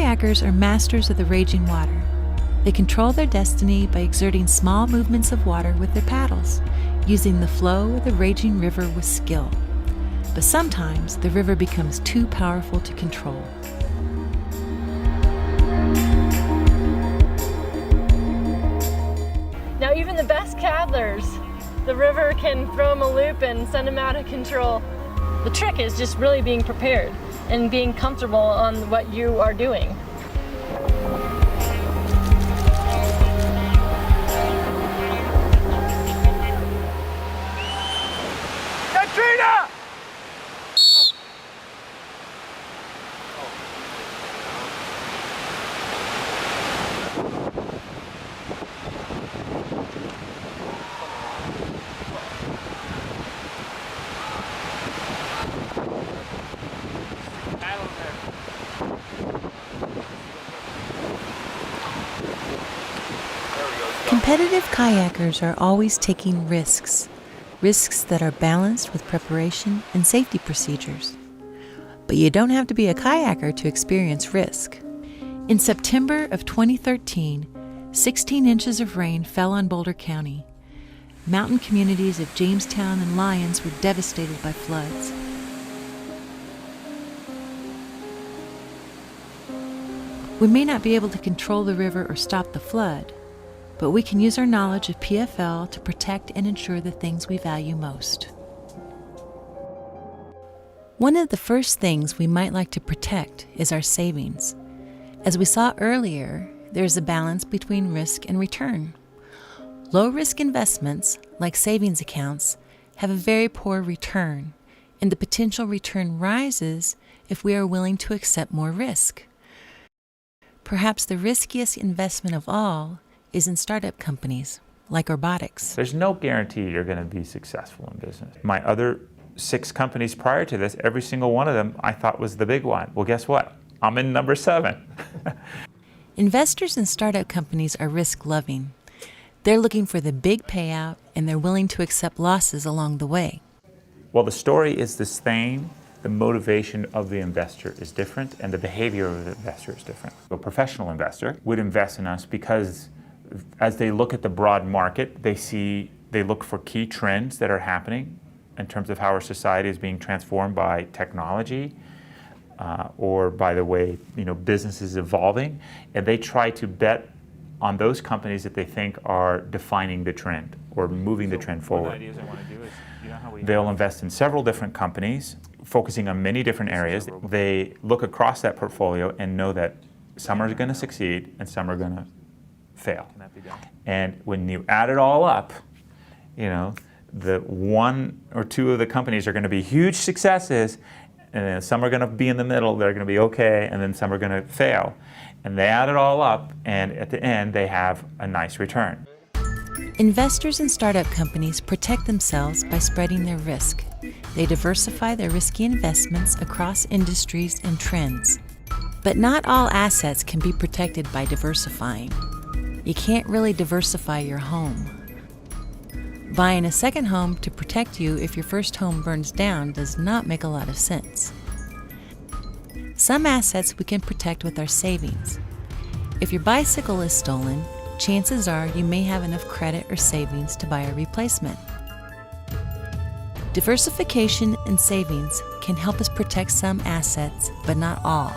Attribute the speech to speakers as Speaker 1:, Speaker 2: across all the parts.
Speaker 1: Kayakers are masters of the raging water. They control their destiny by exerting small movements of water with their paddles, using the flow of the raging river with skill. But sometimes the river becomes too powerful to control.
Speaker 2: Now even the best paddlers, the river can throw them a loop and send them out of control. The trick is just really being prepared and being comfortable on what you are doing.
Speaker 3: Katrina!
Speaker 1: Competitive kayakers are always taking risks that are balanced with preparation and safety procedures. But you don't have to be a kayaker to experience risk. In September of 2013, 16 inches of rain fell on Boulder County. Mountain communities of Jamestown and Lyons were devastated by floods. We may not be able to control the river or stop the flood, but we can use our knowledge of PFL to protect and insure the things we value most. One of the first things we might like to protect is our savings. As we saw earlier, there's a balance between risk and return. Low-risk investments, like savings accounts, have a very poor return, and the potential return rises if we are willing to accept more risk. Perhaps the riskiest investment of all is in startup companies like robotics.
Speaker 3: There's no guarantee you're going to be successful in business. My other 6 companies prior to this, every single one of them I thought was the big one. Well, guess what? I'm in number 7.
Speaker 1: Investors in startup companies are risk-loving. They're looking for the big payout, and they're willing to accept losses along the way.
Speaker 3: Well, the story is the same. The motivation of the investor is different, and the behavior of the investor is different. A professional investor would invest in us because as they look at the broad market, they look for key trends that are happening in terms of how our society is being transformed by technology or by the way business is evolving, and they try to bet on those companies that they think are defining the trend or moving the trend forward.
Speaker 4: One of the ideas I want to do is, how
Speaker 3: they'll invest in several different companies, focusing on many different areas. They look across that portfolio and know that some are going to succeed and some are going to fail.
Speaker 4: Can that be done?
Speaker 3: And when you add it all up, the 1 or 2 of the companies are going to be huge successes, and then some are going to be in the middle, they're going to be okay, and then some are going to fail. And they add it all up, and at the end, they have a nice return.
Speaker 1: Investors in startup companies protect themselves by spreading their risk. They diversify their risky investments across industries and trends. But not all assets can be protected by diversifying. You can't really diversify your home. Buying a second home to protect you if your first home burns down does not make a lot of sense. Some assets we can protect with our savings. If your bicycle is stolen, chances are you may have enough credit or savings to buy a replacement. Diversification and savings can help us protect some assets, but not all.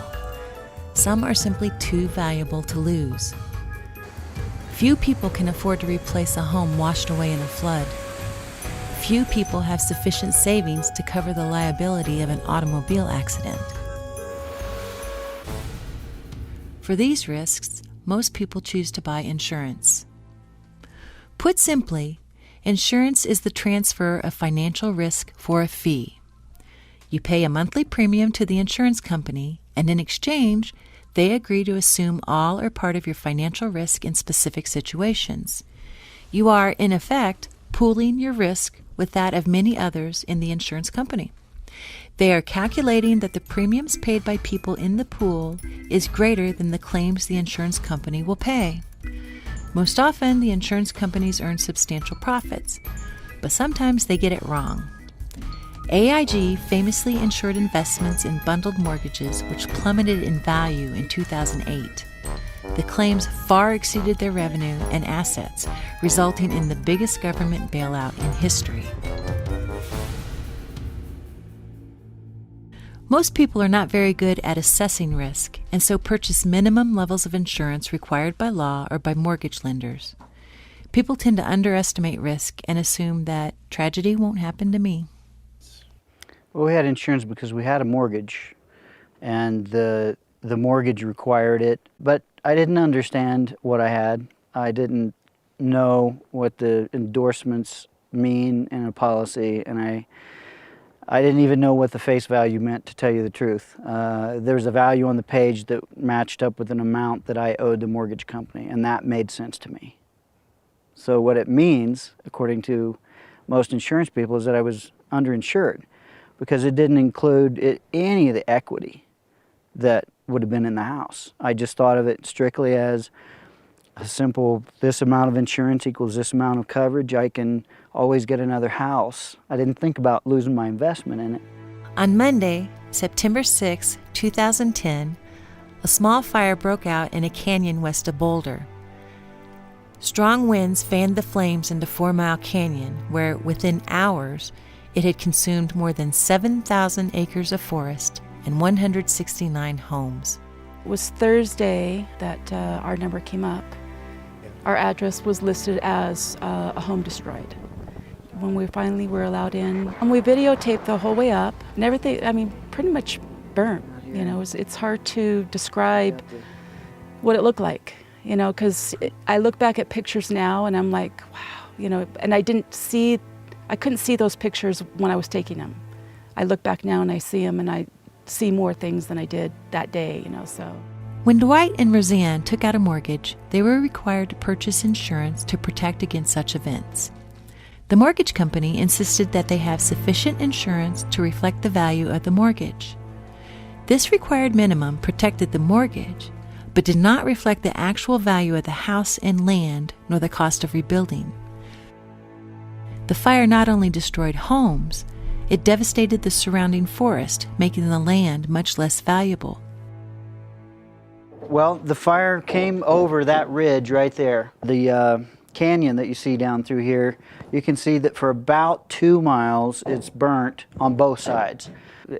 Speaker 1: Some are simply too valuable to lose. Few people can afford to replace a home washed away in a flood. Few people have sufficient savings to cover the liability of an automobile accident. For these risks, most people choose to buy insurance. Put simply, insurance is the transfer of financial risk for a fee. You pay a monthly premium to the insurance company, and in exchange, they agree to assume all or part of your financial risk in specific situations. You are, in effect, pooling your risk with that of many others in the insurance company. They are calculating that the premiums paid by people in the pool is greater than the claims the insurance company will pay. Most often, the insurance companies earn substantial profits, but sometimes they get it wrong. AIG famously insured investments in bundled mortgages, which plummeted in value in 2008. The claims far exceeded their revenue and assets, resulting in the biggest government bailout in history. Most people are not very good at assessing risk, and so purchase minimum levels of insurance required by law or by mortgage lenders. People tend to underestimate risk and assume that tragedy won't happen to me.
Speaker 5: Well, we had insurance because we had a mortgage, and the mortgage required it, but I didn't understand what I had. I didn't know what the endorsements mean in a policy, and I didn't even know what the face value meant, to tell you the truth. There was a value on the page that matched up with an amount that I owed the mortgage company, and that made sense to me. So what it means, according to most insurance people, is that I was underinsured because it didn't include any of the equity that would have been in the house. I just thought of it strictly as a simple, this amount of insurance equals this amount of coverage. I can always get another house. I didn't think about losing my investment in it.
Speaker 1: On Monday, September 6, 2010, a small fire broke out in a canyon west of Boulder. Strong winds fanned the flames into 4 Mile Canyon, where within hours it had consumed more than 7,000 acres of forest and 169 homes.
Speaker 6: It was Thursday that our number came up. Our address was listed as a home destroyed. When we finally were allowed in, and we videotaped the whole way up, and everything, I mean, pretty much burnt. You know, it's hard to describe what it looked like, you know, because I look back at pictures now and I'm like, wow, you know, and I couldn't see those pictures when I was taking them. I look back now and I see them, and I see more things than I did that day, you know, so.
Speaker 1: When Dwight and Roseanne took out a mortgage, they were required to purchase insurance to protect against such events. The mortgage company insisted that they have sufficient insurance to reflect the value of the mortgage. This required minimum protected the mortgage, but did not reflect the actual value of the house and land nor the cost of rebuilding. The fire not only destroyed homes, it devastated the surrounding forest, making the land much less valuable.
Speaker 5: Well, the fire came over that ridge right there. The canyon that you see down through here, you can see that for about 2 miles it's burnt on both sides.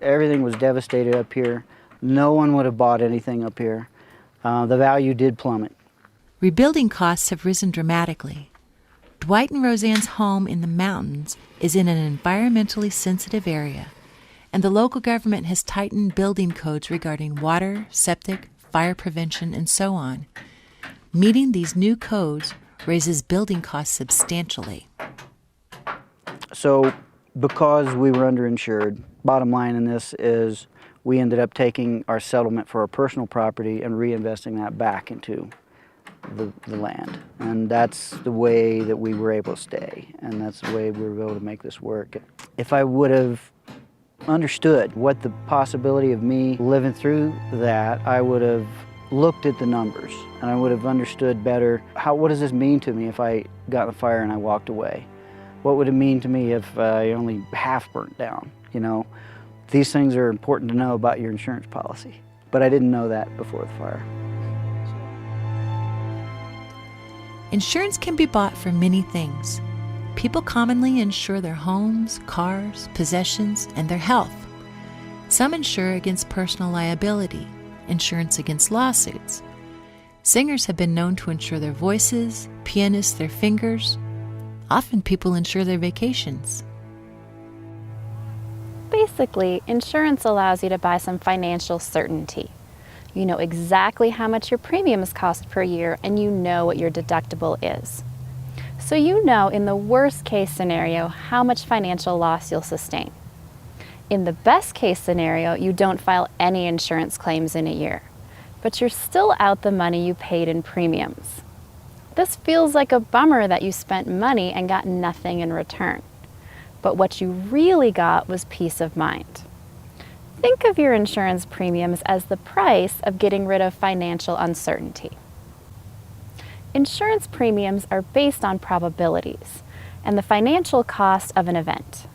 Speaker 5: Everything was devastated up here. No one would have bought anything up here. The value did plummet.
Speaker 1: Rebuilding costs have risen dramatically. Dwight and Roseanne's home in the mountains is in an environmentally sensitive area, and the local government has tightened building codes regarding water, septic, fire prevention, and so on. Meeting these new codes raises building costs substantially.
Speaker 5: So because we were underinsured, bottom line in this is we ended up taking our settlement for our personal property and reinvesting that back into the land. And that's the way that we were able to stay, and that's the way we were able to make this work. If I would have understood what the possibility of me living through that, I would have looked at the numbers and I would have understood better what does this mean to me if I got in the fire and I walked away? What would it mean to me if I only half burnt down? You know, these things are important to know about your insurance policy, but I didn't know that before the fire.
Speaker 1: Insurance can be bought for many things. People commonly insure their homes, cars, possessions, and their health. Some insure against personal liability, insurance against lawsuits. Singers have been known to insure their voices, pianists their fingers. Often people insure their vacations.
Speaker 7: Basically, insurance allows you to buy some financial certainty. You know exactly how much your premiums cost per year, and you know what your deductible is. So you know in the worst case scenario how much financial loss you'll sustain. In the best case scenario, you don't file any insurance claims in a year, but you're still out the money you paid in premiums. This feels like a bummer that you spent money and got nothing in return. But what you really got was peace of mind. Think of your insurance premiums as the price of getting rid of financial uncertainty. Insurance premiums are based on probabilities and the financial cost of an event.